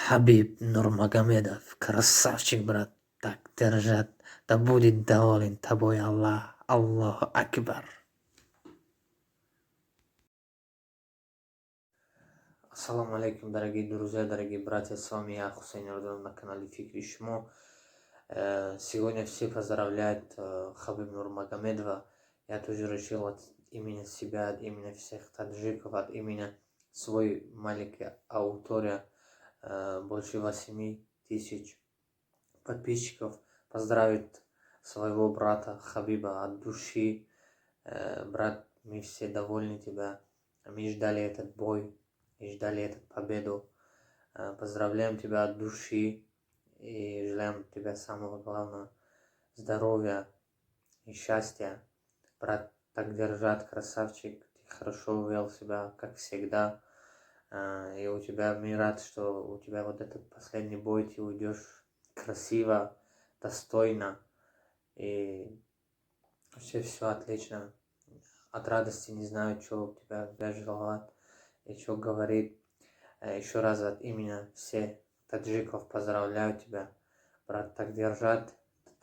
Habib Nurmagomedov, красавчик, брат, так держать, да будет доволен тобой Аллах, Аллаху Акбар. Ассаламу алейкум, дорогие друзья, дорогие братья, с вами я, Хусейн Ордан, на канале Фикри Шмо. Сегодня все поздравляют Хабиб Нурмагомедова. Я тоже решил от имени себя, от имени всех таджиков, от имени своей маленькой аудитории, больше 8 тысяч подписчиков, поздравить своего брата Хабиба от души. Брат, мы все довольны тебя. Мы ждали этот бой, и ждали эту победу. Поздравляем тебя от души и желаем тебе самого главного здоровья и счастья. Брат, так держать, красавчик, ты хорошо вел себя, как всегда. И у тебя, мы рад, что у тебя вот этот последний бой, ты уйдешь красиво, достойно. И вообще все отлично. От радости не знаю, что у тебя желать и что говорит. Еще раз от имени всех таджиков поздравляю тебя. Брат, так держать.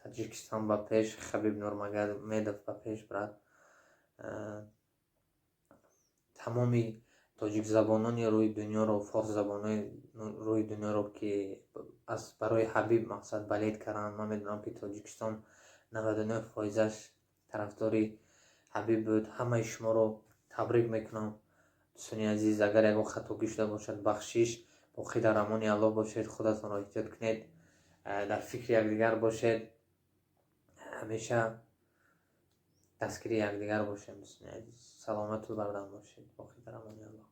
Таджикистан бапеш, Хабиб Нурмагомедов бапеш, брат. Тамоми тоҷикзабонони рӯи дунёро, форсзабонони рӯи дунёро ки аз барои Хабиб мақсад балед карданд. Ман медонам ки Тоҷикистон 99%аш тарафдори Хабиб буд. Ҳамаи шуморо табрик мекунам. дӯстони азиз, агар ягон хатогӣ шуда бошад, бахшиш. Боқӣ дар амони Аллоҳ бошед, худатонро эҳтиёт кунед, дар фикри якдигар бошед, ҳамеша дастгири якдигар бошед. дӯстони азиз, саломату бардам бошед. Боқӣ дар амони Аллоҳ.